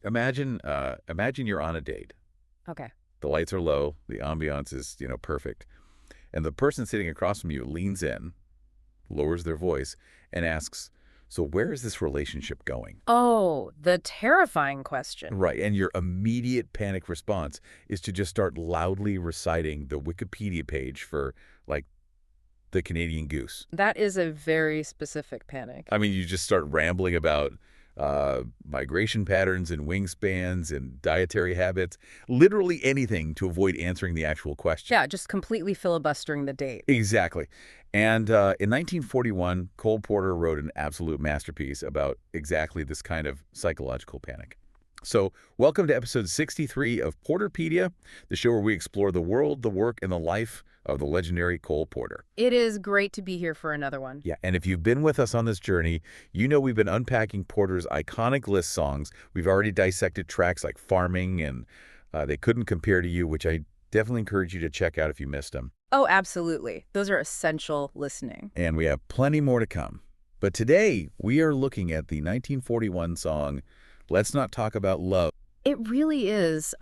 Imagine you're on a date. Okay. The lights are low, the ambiance is, perfect. And the person sitting across from you leans in, lowers their voice, and asks, "So where is this relationship going?" Oh, the terrifying question. Right, and your immediate panic response is to just start loudly reciting the Wikipedia page for, like, the Canadian goose. That is a very specific panic. I mean, you just start rambling about migration patterns and wingspans and dietary habits, literally anything to avoid answering the actual question. Yeah, just completely filibustering the date. Exactly. And in 1941, Cole Porter wrote an absolute masterpiece about exactly this kind of psychological panic. So, welcome to episode 63 of Porter-Pedia, the show where we explore the world, the work, and the life of the legendary Cole Porter. It is great to be here for another one. Yeah, and if you've been with us on this journey, you know we've been unpacking Porter's iconic list songs. We've already dissected tracks like Farming and They Couldn't Compare to You, which I definitely encourage you to check out if you missed them. Oh, absolutely. Those are essential listening. And we have plenty more to come. But today, we are looking at the 1941 song, Let's Not Talk About Love. It really is.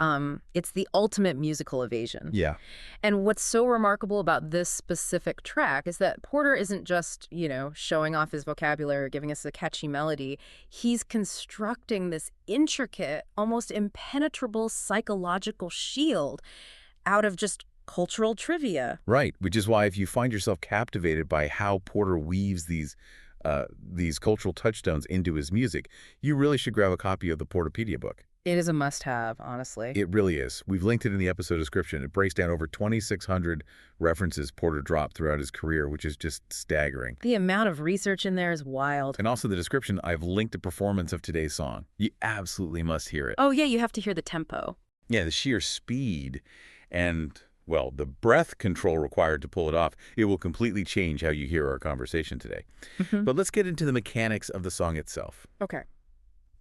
It's the ultimate musical evasion. Yeah. And what's so remarkable about this specific track is that Porter isn't just, showing off his vocabulary or giving us a catchy melody. He's constructing this intricate, almost impenetrable psychological shield out of just cultural trivia. Right, which is why if you find yourself captivated by how Porter weaves these cultural touchstones into his music, you really should grab a copy of the Porter-Pedia book. It is a must-have, honestly. It really is. We've linked it in the episode description. It breaks down over 2,600 references Porter dropped throughout his career, which is just staggering. The amount of research in there is wild. And also the description, I've linked a performance of today's song. You absolutely must hear it. Oh, yeah, you have to hear the tempo. Yeah, the sheer speed and, well, the breath control required to pull it off, it will completely change how you hear our conversation today. But let's get into the mechanics of the song itself. Okay.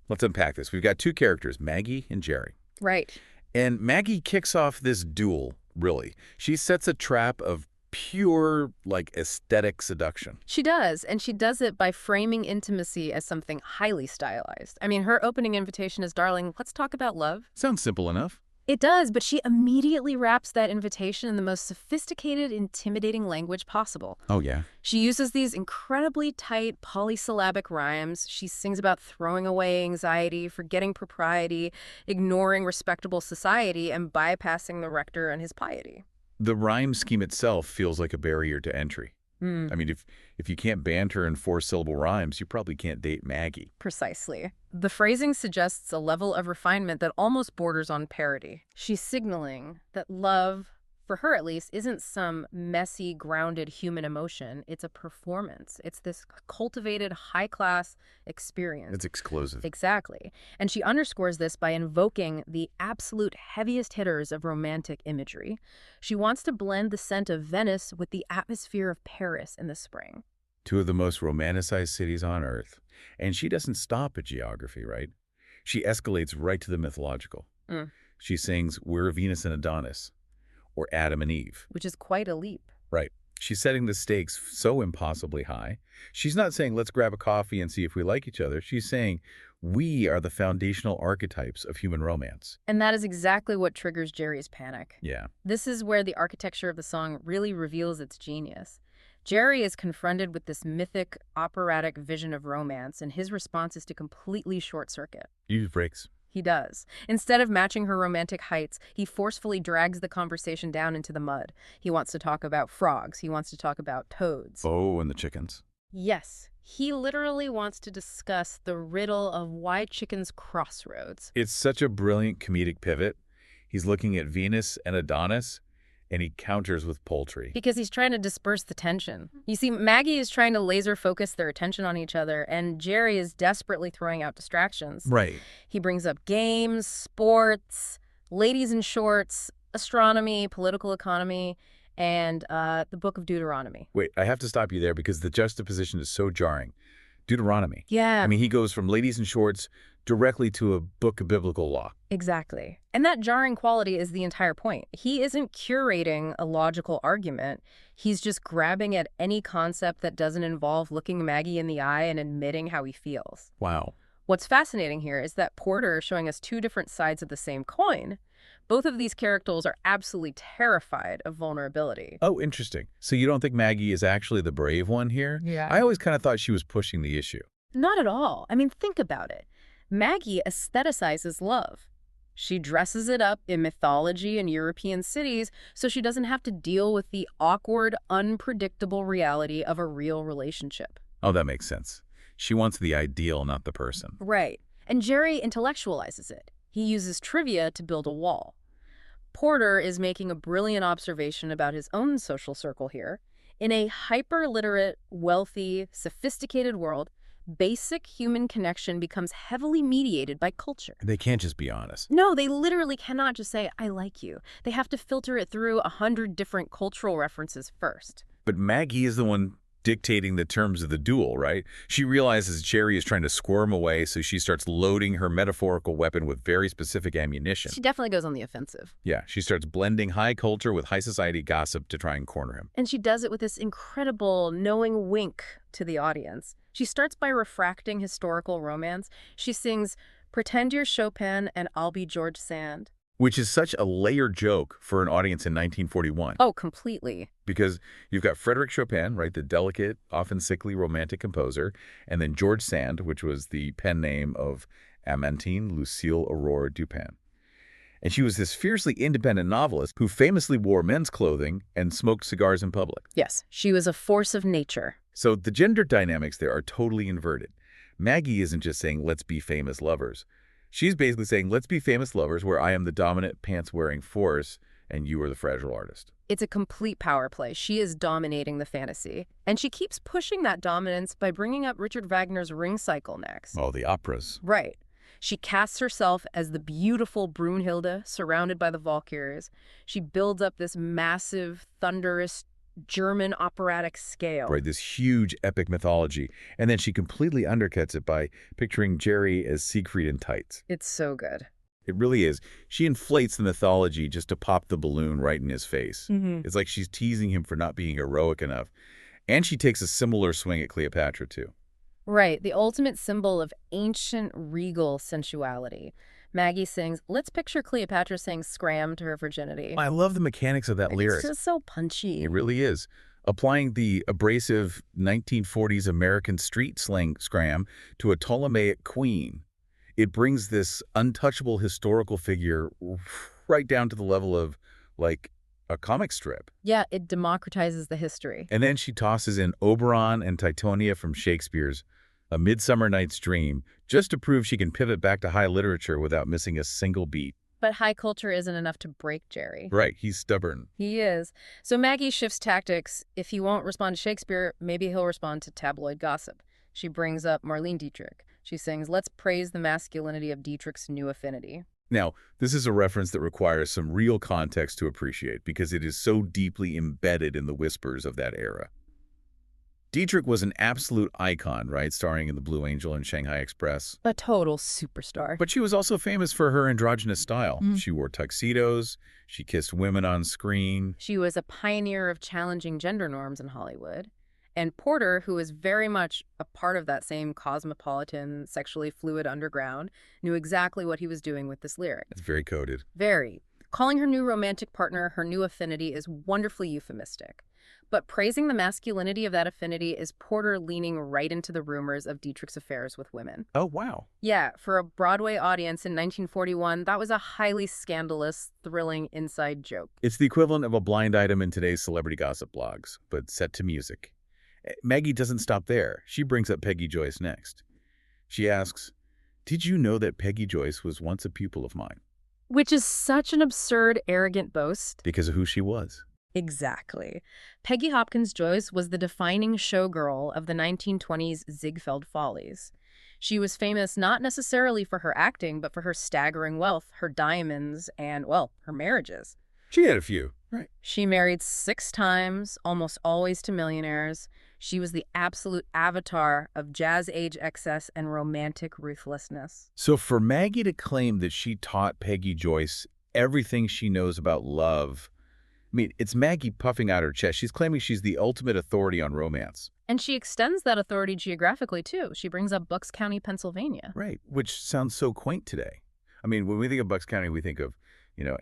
Let's unpack this. We've got two characters, Maggie and Jerry. Right. And Maggie kicks off this duel, really. She sets a trap of pure, aesthetic seduction. She does, and she does it by framing intimacy as something highly stylized. I mean, her opening invitation is, "Darling, let's talk about love." Sounds simple enough. It does, but she immediately wraps that invitation in the most sophisticated, intimidating language possible. Oh, yeah. She uses these incredibly tight polysyllabic rhymes. She sings about throwing away anxiety, forgetting propriety, ignoring respectable society, and bypassing the rector and his piety. The rhyme scheme itself feels like a barrier to entry. I mean, if you can't banter in four-syllable rhymes, you probably can't date Maggie. Precisely. The phrasing suggests a level of refinement that almost borders on parody. She's signaling that love, for her at least, isn't some messy, grounded human emotion. It's a performance. It's this cultivated, high-class experience. It's exclusive. Exactly. And she underscores this by invoking the absolute heaviest hitters of romantic imagery. She wants to blend the scent of Venice with the atmosphere of Paris in the spring. Two of the most romanticized cities on Earth. And she doesn't stop at geography, right? She escalates right to the mythological. She sings, "We're Venus and Adonis," or Adam and Eve. Which is quite a leap. Right. She's setting the stakes so impossibly high. She's not saying, let's grab a coffee and see if we like each other. She's saying, we are the foundational archetypes of human romance. And that is exactly what triggers Jerry's panic. Yeah. This is where the architecture of the song really reveals its genius. Jerry is confronted with this mythic, operatic vision of romance, and his response is to completely short-circuit. Use brakes. He does. Instead of matching her romantic heights, he forcefully drags the conversation down into the mud. He wants to talk about frogs. He wants to talk about toads. Oh, and the chickens. Yes. He literally wants to discuss the riddle of why chickens cross roads. It's such a brilliant comedic pivot. He's looking at Venus and Adonis, and he counters with poultry. Because he's trying to disperse the tension. You see, Maggie is trying to laser focus their attention on each other, and Jerry is desperately throwing out distractions. Right. He brings up games, sports, ladies in shorts, astronomy, political economy, and the Book of Deuteronomy. Wait, I have to stop you there because the juxtaposition is so jarring. Deuteronomy. Yeah. I mean, he goes from ladies in shorts directly to a book of biblical law. Exactly. And that jarring quality is the entire point. He isn't curating a logical argument. He's just grabbing at any concept that doesn't involve looking Maggie in the eye and admitting how he feels. Wow. What's fascinating here is that Porter is showing us two different sides of the same coin. Both of these characters are absolutely terrified of vulnerability. Oh, interesting. So you don't think Maggie is actually the brave one here? Yeah. I always kind of thought she was pushing the issue. Not at all. I mean, think about it. Maggie aestheticizes love. She dresses it up in mythology and European cities so she doesn't have to deal with the awkward, unpredictable reality of a real relationship. Oh, that makes sense. She wants the ideal, not the person. Right. And Jerry intellectualizes it. He uses trivia to build a wall. Porter is making a brilliant observation about his own social circle here. In a hyper-literate, wealthy, sophisticated world, basic human connection becomes heavily mediated by culture. They can't just be honest. No, they literally cannot just say, I like you. They have to filter it through 100 different cultural references first. But Maggie is the one dictating the terms of the duel, right? She realizes Jerry is trying to squirm away, so she starts loading her metaphorical weapon with very specific ammunition. She definitely goes on the offensive. Yeah, she starts blending high culture with high society gossip to try and corner him. And she does it with this incredible, knowing wink to the audience. She starts by refracting historical romance. She sings, "Pretend you're Chopin and I'll be George Sand." Which is such a layered joke for an audience in 1941. Oh, completely. Because you've got Frédéric Chopin, right, the delicate, often sickly romantic composer, and then George Sand, which was the pen name of Amantine Lucille Aurore Dupin. And she was this fiercely independent novelist who famously wore men's clothing and smoked cigars in public. Yes, she was a force of nature. So the gender dynamics there are totally inverted. Maggie isn't just saying, let's be famous lovers. She's basically saying, let's be famous lovers where I am the dominant pants-wearing force and you are the fragile artist. It's a complete power play. She is dominating the fantasy. And she keeps pushing that dominance by bringing up Richard Wagner's Ring Cycle next. Oh, the operas. Right. She casts herself as the beautiful Brunhilde, surrounded by the Valkyries. She builds up this massive, thunderous German operatic scale. Right, this huge epic mythology. And then she completely undercuts it by picturing Jerry as Siegfried in tights. It's so good. It really is. She inflates the mythology just to pop the balloon right in his face. It's like she's teasing him for not being heroic enough. And she takes a similar swing at Cleopatra, too. Right, the ultimate symbol of ancient regal sensuality. Maggie sings, let's picture Cleopatra saying scram to her virginity. I love the mechanics of that lyric. It's just so punchy. It really is. Applying the abrasive 1940s American street slang scram to a Ptolemaic queen, it brings this untouchable historical figure right down to the level of, like, a comic strip. Yeah, it democratizes the history. And then she tosses in Oberon and Titonia from Shakespeare's A Midsummer Night's Dream, just to prove she can pivot back to high literature without missing a single beat. But high culture isn't enough to break Jerry. Right, he's stubborn. He is. So Maggie shifts tactics. If he won't respond to Shakespeare, maybe he'll respond to tabloid gossip. She brings up Marlene Dietrich. She sings, let's praise the masculinity of Dietrich's new affinity. Now, this is a reference that requires some real context to appreciate because it is so deeply embedded in the whispers of that era. Dietrich was an absolute icon, right, starring in The Blue Angel and Shanghai Express. A total superstar. But she was also famous for her androgynous style. She wore tuxedos, she kissed women on screen. She was a pioneer of challenging gender norms in Hollywood. And Porter, who is very much a part of that same cosmopolitan, sexually fluid underground, knew exactly what he was doing with this lyric. It's very coded. Very. Calling her new romantic partner her new affinity is wonderfully euphemistic. But praising the masculinity of that affinity is Porter leaning right into the rumors of Dietrich's affairs with women. Oh, wow. Yeah, for a Broadway audience in 1941, that was a highly scandalous, thrilling inside joke. It's the equivalent of a blind item in today's celebrity gossip blogs, but set to music. Maggie doesn't stop there. She brings up Peggy Joyce next. She asks, did you know that Peggy Joyce was once a pupil of mine? Which is such an absurd, arrogant boast. Because of who she was. Exactly. Peggy Hopkins Joyce was the defining showgirl of the 1920s Ziegfeld Follies. She was famous not necessarily for her acting, but for her staggering wealth, her diamonds, and, well, her marriages. She had a few. Right. She married 6 times, almost always to millionaires. She was the absolute avatar of jazz-age excess and romantic ruthlessness. So for Maggie to claim that she taught Peggy Joyce everything she knows about love, I mean, it's Maggie puffing out her chest. She's claiming she's the ultimate authority on romance. And she extends that authority geographically, too. She brings up Bucks County, Pennsylvania. Right, which sounds so quaint today. I mean, when we think of Bucks County, we think of,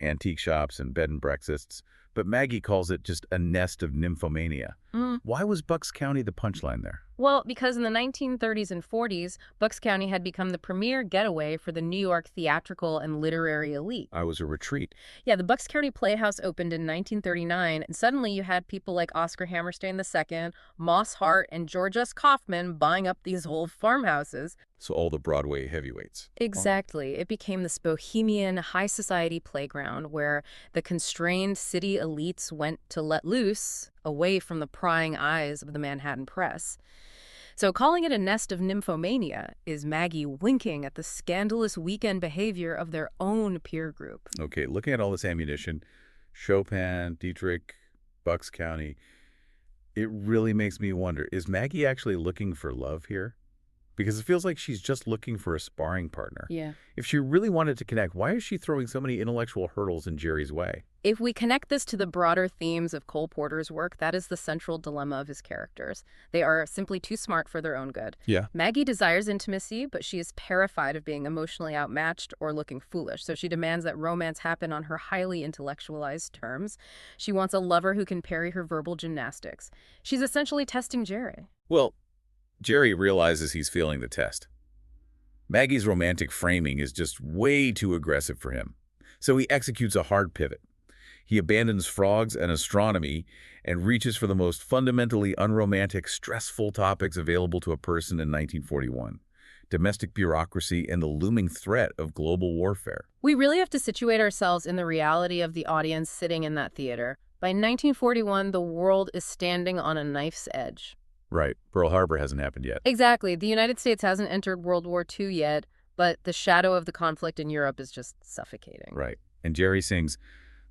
antique shops and bed and breakfasts, but Maggie calls it just a nest of nymphomania. Why was Bucks County the punchline there? Well, because in the 1930s and 40s, Bucks County had become the premier getaway for the New York theatrical and literary elite. I was a retreat. Yeah, the Bucks County Playhouse opened in 1939, and suddenly you had people like Oscar Hammerstein II, Moss Hart, and George S. Kaufman buying up these old farmhouses. So all the Broadway heavyweights. Exactly. It became this bohemian, high society playground where the constrained city elites went to let loose, away from the prying eyes of the Manhattan press. So calling it a nest of nymphomania is Maggie winking at the scandalous weekend behavior of their own peer group. Okay, looking at all this ammunition, Chopin, Dietrich, Bucks County, it really makes me wonder, is Maggie actually looking for love here? Because it feels like she's just looking for a sparring partner. Yeah. If she really wanted to connect, why is she throwing so many intellectual hurdles in Jerry's way? If we connect this to the broader themes of Cole Porter's work, that is the central dilemma of his characters. They are simply too smart for their own good. Yeah. Maggie desires intimacy, but she is terrified of being emotionally outmatched or looking foolish, so she demands that romance happen on her highly intellectualized terms. She wants a lover who can parry her verbal gymnastics. She's essentially testing Jerry. Well, Jerry realizes he's failing the test. Maggie's romantic framing is just way too aggressive for him, so he executes a hard pivot. He abandons frogs and astronomy and reaches for the most fundamentally unromantic, stressful topics available to a person in 1941. Domestic bureaucracy and the looming threat of global warfare. We really have to situate ourselves in the reality of the audience sitting in that theater. By 1941, the world is standing on a knife's edge. Right. Pearl Harbor hasn't happened yet. Exactly. The United States hasn't entered World War II yet, but the shadow of the conflict in Europe is just suffocating. Right. And Jerry sings,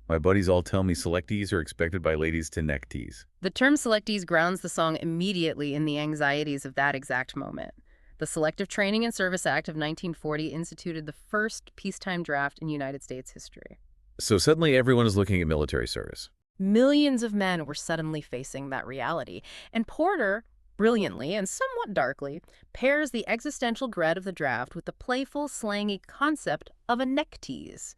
"My buddies all tell me selectees are expected by ladies to neck tease." The term selectees grounds the song immediately in the anxieties of that exact moment. The Selective Training and Service Act of 1940 instituted the first peacetime draft in United States history. So suddenly everyone is looking at military service. Millions of men were suddenly facing that reality, and Porter, brilliantly and somewhat darkly, pairs the existential dread of the draft with the playful, slangy concept of a neck tease.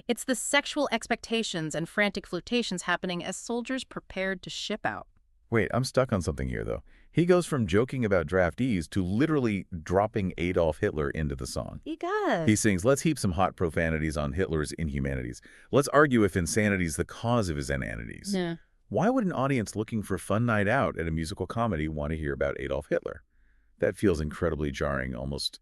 It's the sexual expectations and frantic flirtations happening as soldiers prepared to ship out. Wait, I'm stuck on something here, though. He goes from joking about draftees to literally dropping Adolf Hitler into the song. He does. He sings, "Let's heap some hot profanities on Hitler's inhumanities. Let's argue if insanity is the cause of his inanities." Yeah. Why would an audience looking for a fun night out at a musical comedy want to hear about Adolf Hitler? That feels incredibly jarring, almost,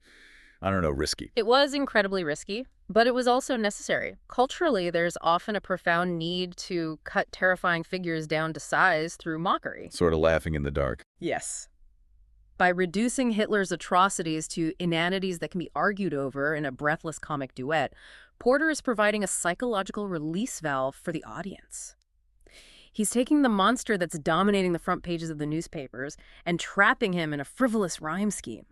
I don't know, risky. It was incredibly risky, but it was also necessary. Culturally, there's often a profound need to cut terrifying figures down to size through mockery. Sort of laughing in the dark. Yes. By reducing Hitler's atrocities to inanities that can be argued over in a breathless comic duet, Porter is providing a psychological release valve for the audience. He's taking the monster that's dominating the front pages of the newspapers and trapping him in a frivolous rhyme scheme.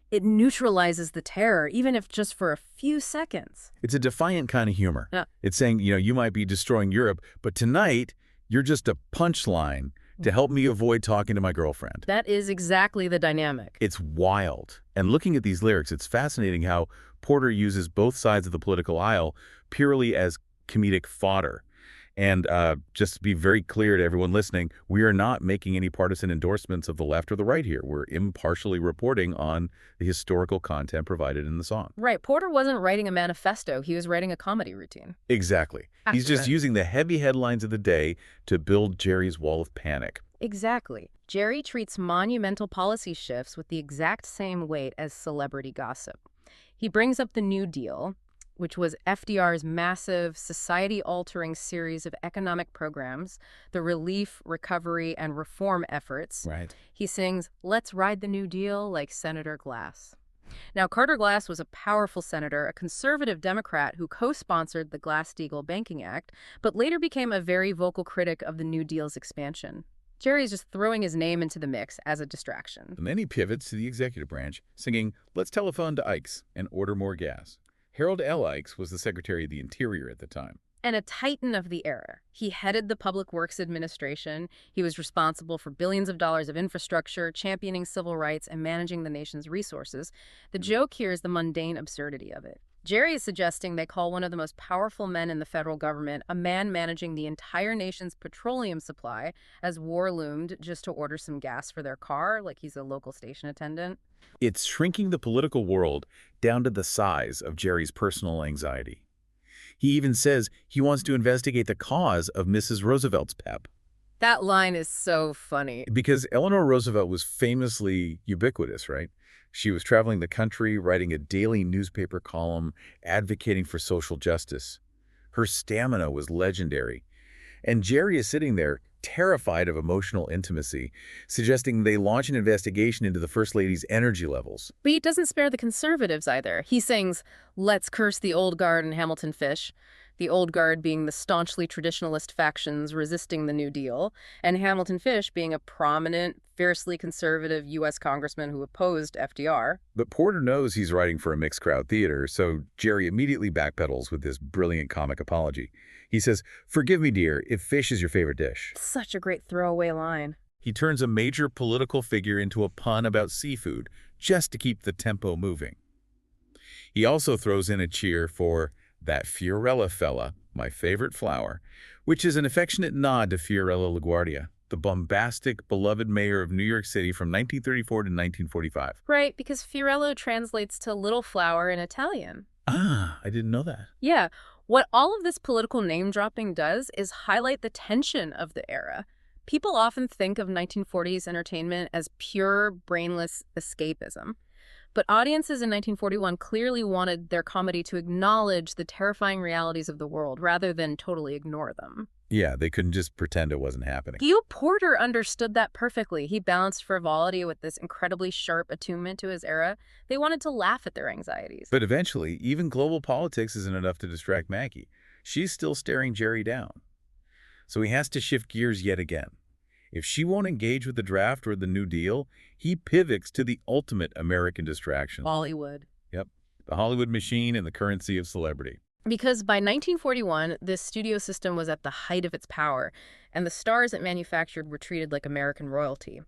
It neutralizes the terror, even if just for a few seconds. It's a defiant kind of humor. Yeah. It's saying, you might be destroying Europe, but tonight you're just a punchline to help me avoid talking to my girlfriend. That is exactly the dynamic. It's wild. And looking at these lyrics, it's fascinating how Porter uses both sides of the political aisle purely as comedic fodder. And just to be very clear to everyone listening, we are not making any partisan endorsements of the left or the right here. We're impartially reporting on the historical content provided in the song. Right. Porter wasn't writing a manifesto. He was writing a comedy routine. Exactly. He's just using the heavy headlines of the day to build Jerry's wall of panic. Exactly. Jerry treats monumental policy shifts with the exact same weight as celebrity gossip. He brings up the New Deal, which was FDR's massive, society-altering series of economic programs, the relief, recovery, and reform efforts. Right. He sings, "Let's ride the New Deal" like Senator Glass. Now, Carter Glass was a powerful senator, a conservative Democrat who co-sponsored the Glass-Steagall Banking Act, but later became a very vocal critic of the New Deal's expansion. Jerry's just throwing his name into the mix as a distraction. And then he pivots to the executive branch, singing, "Let's telephone to Ikes and order more gas." Harold L. Ikes was the Secretary of the Interior at the time. And a titan of the era. He headed the Public Works Administration. He was responsible for billions of dollars of infrastructure, championing civil rights, and managing the nation's resources. The joke here is the mundane absurdity of it. Jerry is suggesting they call one of the most powerful men in the federal government a man managing the entire nation's petroleum supply as war loomed just to order some gas for their car, like he's a local station attendant. It's shrinking the political world down to the size of Jerry's personal anxiety. He even says he wants to investigate the cause of Mrs. Roosevelt's pep. That line is so funny. Because Eleanor Roosevelt was famously ubiquitous, right? She was traveling the country, writing a daily newspaper column, advocating for social justice. Her stamina was legendary. And Jerry is sitting there, terrified of emotional intimacy, suggesting they launch an investigation into the First Lady's energy levels. But he doesn't spare the conservatives either. He sings, "Let's curse the old guard and Hamilton Fish," the old guard being the staunchly traditionalist factions resisting the New Deal, and Hamilton Fish being a prominent, fiercely conservative U.S. congressman who opposed FDR. But Porter knows he's writing for a mixed-crowd theater, so Jerry immediately backpedals with this brilliant comic apology. He says, "Forgive me, dear, if fish is your favorite dish." Such a great throwaway line. He turns a major political figure into a pun about seafood, just to keep the tempo moving. He also throws in a cheer for "that Fiorella fella, my favorite flower," which is an affectionate nod to Fiorella LaGuardia, the bombastic, beloved mayor of New York City from 1934 to 1945. Right, because Fiorello translates to little flower in Italian. Ah, I didn't know that. Yeah, what all of this political name-dropping does is highlight the tension of the era. People often think of 1940s entertainment as pure, brainless escapism. But audiences in 1941 clearly wanted their comedy to acknowledge the terrifying realities of the world rather than totally ignore them. Yeah, they couldn't just pretend it wasn't happening. Guy Porter understood that perfectly. He balanced frivolity with this incredibly sharp attunement to his era. They wanted to laugh at their anxieties. But eventually, even global politics isn't enough to distract Maggie. She's still staring Jerry down. So he has to shift gears yet again. If she won't engage with the draft or the New Deal, he pivots to the ultimate American distraction. Hollywood. Yep, the Hollywood machine and the currency of celebrity. Because by 1941, this studio system was at the height of its power, and the stars it manufactured were treated like American royalty.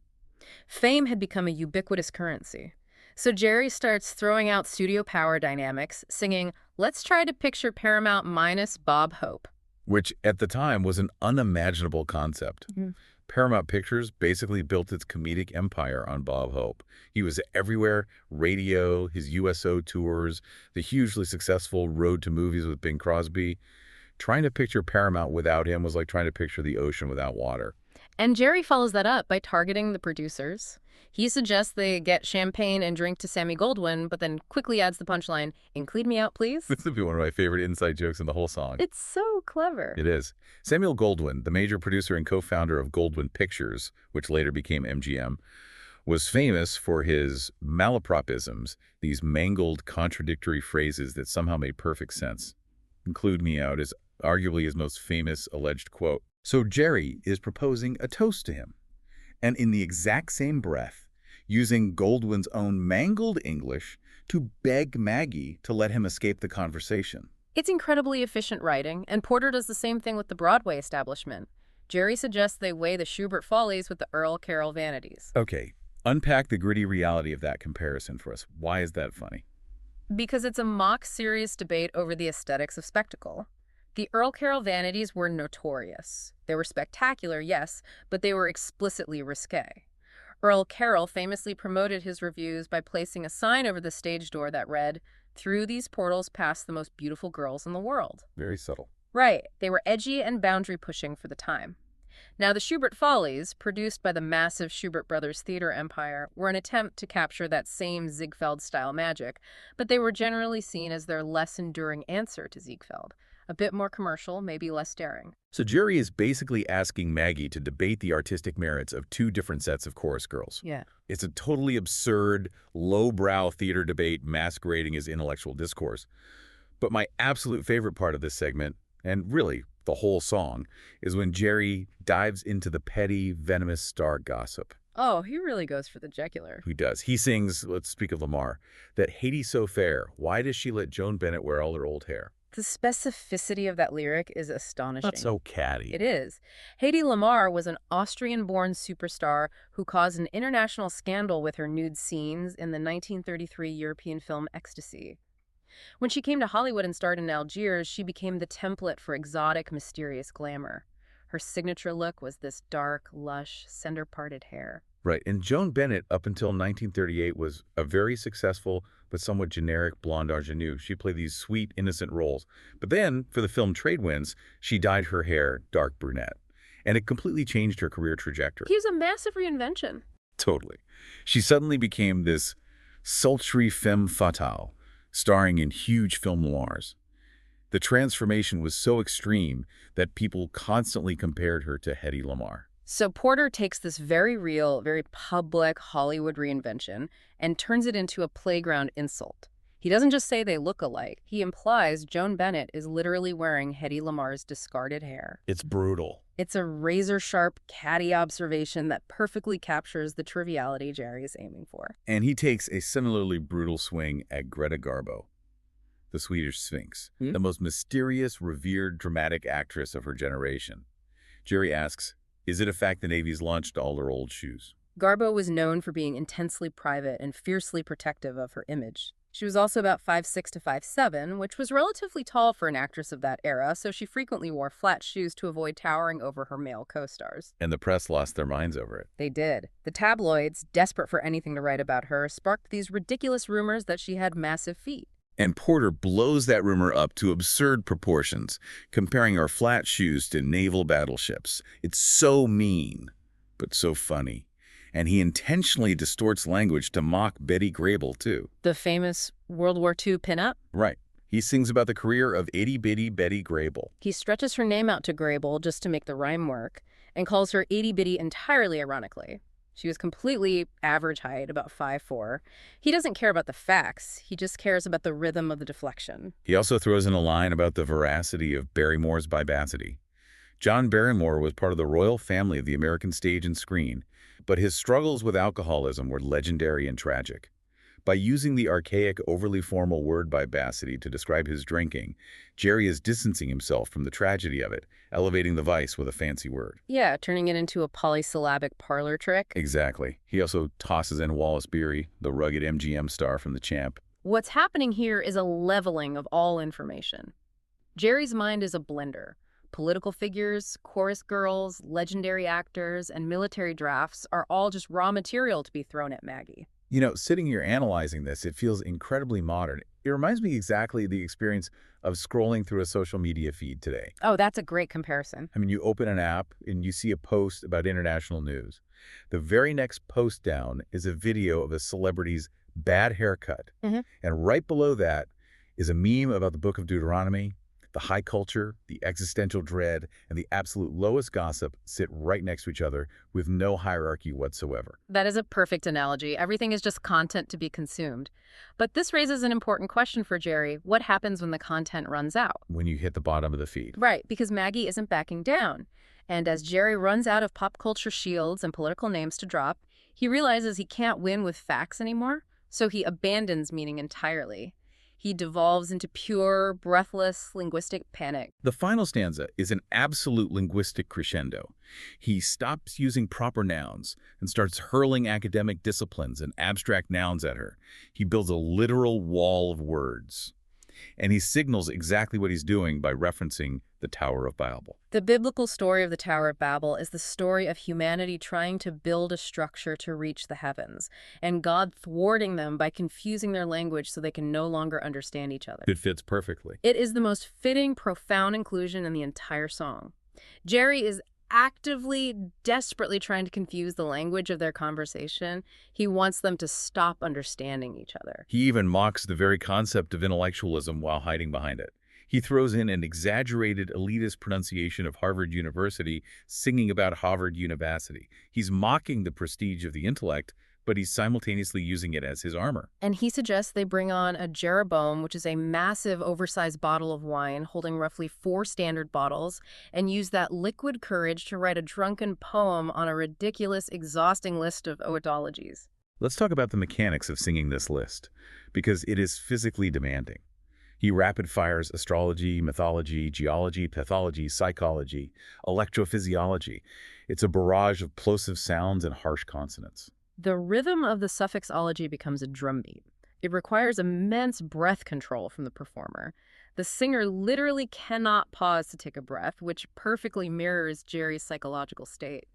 Fame had become a ubiquitous currency. So Jerry starts throwing out studio power dynamics, singing, "Let's try to picture Paramount minus Bob Hope." Which, at the time, was an unimaginable concept. Paramount Pictures basically built its comedic empire on Bob Hope. He was everywhere: radio, his USO tours, the hugely successful Road to Movies with Bing Crosby. Trying to picture Paramount without him was like trying to picture the ocean without water. And Jerry follows that up by targeting the producers. He suggests they get champagne and drink to Sammy Goldwyn, but then quickly adds the punchline, "Include me out, please." This would be one of my favorite inside jokes in the whole song. It's so clever. It is. Samuel Goldwyn, the major producer and co-founder of Goldwyn Pictures, which later became MGM, was famous for his malapropisms, these mangled, contradictory phrases that somehow made perfect sense. "Include me out" is arguably his most famous alleged quote. So Jerry is proposing a toast to him. And in the exact same breath, using Goldwyn's own mangled English to beg Maggie to let him escape the conversation. It's incredibly efficient writing, and Porter does the same thing with the Broadway establishment. Jerry suggests they weigh the Schubert Follies with the Earl Carroll Vanities. Okay, unpack the gritty reality of that comparison for us. Why is that funny? Because it's a mock serious debate over the aesthetics of spectacle. The Earl Carroll Vanities were notorious. They were spectacular, yes, but they were explicitly risque. Earl Carroll famously promoted his reviews by placing a sign over the stage door that read, "Through these portals pass the most beautiful girls in the world." Very subtle. Right, they were edgy and boundary-pushing for the time. Now, the Schubert Follies, produced by the massive Schubert Brothers theater empire, were an attempt to capture that same Ziegfeld-style magic, but they were generally seen as their less enduring answer to Ziegfeld. A bit more commercial, maybe less daring. So Jerry is basically asking Maggie to debate the artistic merits of two different sets of chorus girls. Yeah. It's a totally absurd, lowbrow theater debate masquerading as intellectual discourse. But my absolute favorite part of this segment, and really the whole song, is when Jerry dives into the petty, venomous star gossip. Oh, he really goes for the jugular. He does. He sings, let's speak of Lamar, that "Haiti so fair, why does she let Joan Bennett wear all her old hair?" The specificity of that lyric is Not astonishing. so catty. It is. Hedy Lamarr was an Austrian-born superstar who caused an international scandal with her nude scenes in the 1933 European film Ecstasy. When she came to Hollywood and starred in Algiers, she became the template for exotic, mysterious glamour. Her signature look was this dark, lush, cinder-parted hair. Right, and Joan Bennett, up until 1938, was a very successful but somewhat generic blonde ingenue. She played these sweet, innocent roles. But then, for the film Trade Winds, she dyed her hair dark brunette. And it completely changed her career trajectory. He was a massive reinvention. Totally. She suddenly became this sultry femme fatale, starring in huge film noirs. The transformation was so extreme that people constantly compared her to Hedy Lamarr. So Porter takes this very real, very public Hollywood reinvention and turns it into a playground insult. He doesn't just say they look alike. He implies Joan Bennett is literally wearing Hedy Lamarr's discarded hair. It's brutal. It's a razor-sharp, catty observation that perfectly captures the triviality Jerry is aiming for. And he takes a similarly brutal swing at Greta Garbo, the Swedish Sphinx, the most mysterious, revered, dramatic actress of her generation. Jerry asks, is it a fact the Navy's launched all her old shoes? Garbo was known for being intensely private and fiercely protective of her image. She was also about 5'6" to 5'7", which was relatively tall for an actress of that era, so she frequently wore flat shoes to avoid towering over her male co-stars. And the press lost their minds over it. They did. The tabloids, desperate for anything to write about her, sparked these ridiculous rumors that she had massive feet. And Porter blows that rumor up to absurd proportions, comparing her flat shoes to naval battleships. It's so mean, but so funny. And he intentionally distorts language to mock Betty Grable, too. The famous World War II pinup? Right. He sings about the career of itty-bitty Betty Grable. He stretches her name out to Grable just to make the rhyme work, and calls her itty-bitty entirely ironically. She was completely average height, about 5'4". He doesn't care about the facts. He just cares about the rhythm of the deflection. He also throws in a line about the veracity of Barrymore's vivacity. John Barrymore was part of the royal family of the American stage and screen, but his struggles with alcoholism were legendary and tragic. By using the archaic, overly formal word vivacity to describe his drinking, Jerry is distancing himself from the tragedy of it, elevating the vice with a fancy word. Yeah, turning it into a polysyllabic parlor trick. Exactly. He also tosses in Wallace Beery, the rugged MGM star from The Champ. What's happening here is a leveling of all information. Jerry's mind is a blender. Political figures, chorus girls, legendary actors, and military drafts are all just raw material to be thrown at Maggie. You know, sitting here analyzing this, it feels incredibly modern. It reminds me exactly of the experience of scrolling through a social media feed today. Oh, that's a great comparison. I mean, you open an app and you see a post about international news. The very next post down is a video of a celebrity's bad haircut. And right below that is a meme about the book of Deuteronomy. The high culture, the existential dread, and the absolute lowest gossip sit right next to each other with no hierarchy whatsoever. That is a perfect analogy. Everything is just content to be consumed. But this raises an important question for Jerry. What happens when the content runs out? When you hit the bottom of the feed. Right, because Maggie isn't backing down. And as Jerry runs out of pop culture shields and political names to drop, he realizes he can't win with facts anymore, so he abandons meaning entirely. He devolves into pure, breathless, linguistic panic. The final stanza is an absolute linguistic crescendo. He stops using proper nouns and starts hurling academic disciplines and abstract nouns at her. He builds a literal wall of words. And he signals exactly what he's doing by referencing the Tower of Babel. The biblical story of the Tower of Babel is the story of humanity trying to build a structure to reach the heavens, and God thwarting them by confusing their language so they can no longer understand each other. It fits perfectly. It is the most fitting, profound inclusion in the entire song. Jerry is actively, desperately trying to confuse the language of their conversation. He wants them to stop understanding each other. He even mocks the very concept of intellectualism while hiding behind it. He throws in an exaggerated elitist pronunciation of Harvard University, singing about Harvard University. He's mocking the prestige of the intellect, but he's simultaneously using it as his armor. And he suggests they bring on a Jeroboam, which is a massive, oversized bottle of wine holding roughly 4 standard bottles, and use that liquid courage to write a drunken poem on a ridiculous, exhausting list of oetologies. Let's talk about the mechanics of singing this list, because it is physically demanding. He rapid-fires astrology, mythology, geology, pathology, psychology, electrophysiology. It's a barrage of plosive sounds and harsh consonants. The rhythm of the suffixology becomes a drumbeat. It requires immense breath control from the performer. The singer literally cannot pause to take a breath, which perfectly mirrors Jerry's psychological state.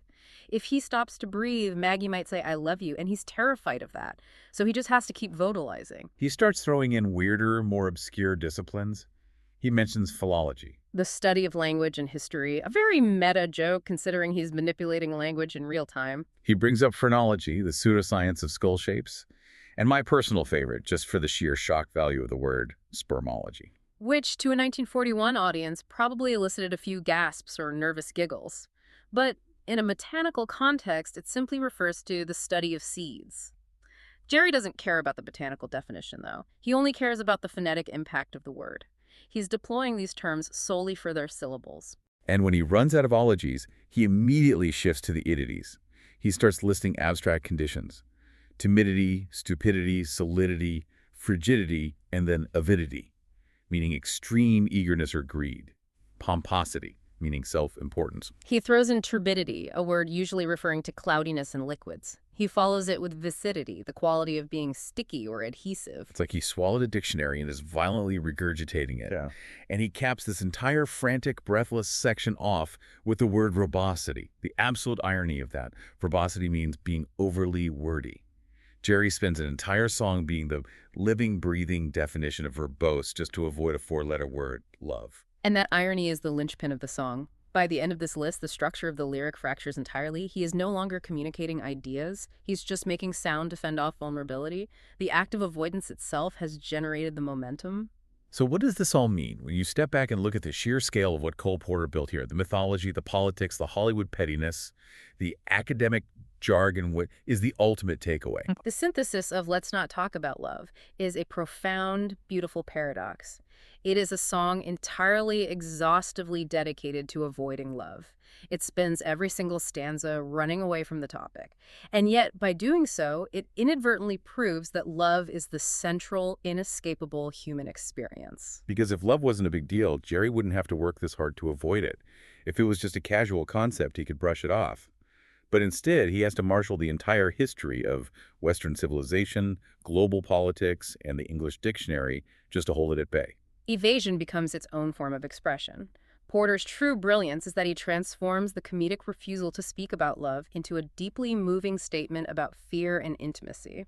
If he stops to breathe, Maggie might say, "I love you," and he's terrified of that. So he just has to keep vocalizing. He starts throwing in weirder, more obscure disciplines. He mentions philology. The study of language and history, a very meta joke considering he's manipulating language in real time. He brings up phrenology, the pseudoscience of skull shapes, and my personal favorite, just for the sheer shock value of the word, spermology. Which, to a 1941 audience, probably elicited a few gasps or nervous giggles. But in a botanical context, it simply refers to the study of seeds. Jerry doesn't care about the botanical definition, though. He only cares about the phonetic impact of the word. He's deploying these terms solely for their syllables. And when he runs out of ologies, he immediately shifts to the idities. He starts listing abstract conditions: timidity, stupidity, solidity, frigidity, and then avidity, meaning extreme eagerness or greed; pomposity, meaning self-importance. He throws in turbidity, a word usually referring to cloudiness in liquids. He follows it with viscidity, the quality of being sticky or adhesive. It's like he swallowed a dictionary and is violently regurgitating it. Yeah. And he caps this entire frantic, breathless section off with the word verbosity. The absolute irony of that. Verbosity means being overly wordy. Jerry spends an entire song being the living, breathing definition of verbose just to avoid a four-letter word, love. And that irony is the linchpin of the song. By the end of this list, the structure of the lyric fractures entirely. He is no longer communicating ideas. He's just making sound to fend off vulnerability. The act of avoidance itself has generated the momentum. So what does this all mean when you step back and look at the sheer scale of what Cole Porter built here? The mythology, the politics, the Hollywood pettiness, the academic jargon. What is the ultimate takeaway? The synthesis of Let's Not Talk About Love is a profound, beautiful paradox. It is a song entirely exhaustively dedicated to avoiding love. It spends every single stanza running away from the topic. And yet, by doing so, it inadvertently proves that love is the central, inescapable human experience. Because if love wasn't a big deal, Jerry wouldn't have to work this hard to avoid it. If it was just a casual concept, he could brush it off. But instead, he has to marshal the entire history of Western civilization, global politics, and the English dictionary just to hold it at bay. Evasion becomes its own form of expression. Porter's true brilliance is that he transforms the comedic refusal to speak about love into a deeply moving statement about fear and intimacy.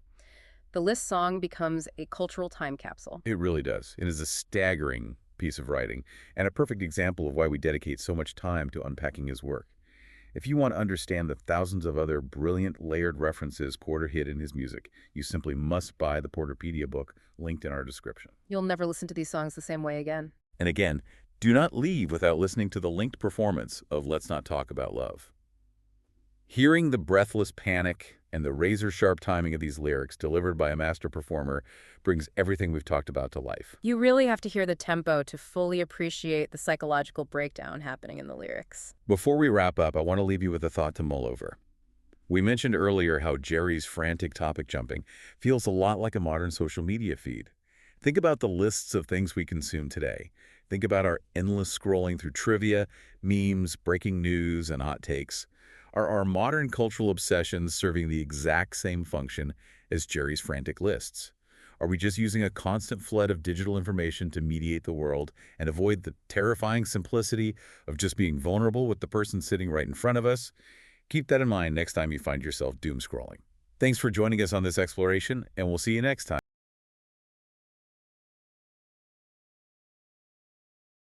The List song becomes a cultural time capsule. It really does. It is a staggering piece of writing, and a perfect example of why we dedicate so much time to unpacking his work. If you want to understand the thousands of other brilliant layered references Porter hid in his music, you simply must buy the Porter-Pedia book linked in our description. You'll never listen to these songs the same way again. And again, do not leave without listening to the linked performance of Let's Not Talk About Love. Hearing the breathless panic and the razor-sharp timing of these lyrics delivered by a master performer brings everything we've talked about to life. You really have to hear the tempo to fully appreciate the psychological breakdown happening in the lyrics. Before we wrap up, I want to leave you with a thought to mull over. We mentioned earlier how Jerry's frantic topic jumping feels a lot like a modern social media feed. Think about the lists of things we consume today. Think about our endless scrolling through trivia, memes, breaking news, and hot takes. Are our modern cultural obsessions serving the exact same function as Jerry's frantic lists? Are we just using a constant flood of digital information to mediate the world and avoid the terrifying simplicity of just being vulnerable with the person sitting right in front of us? Keep that in mind next time you find yourself doom scrolling. Thanks for joining us on this exploration, and we'll see you next time.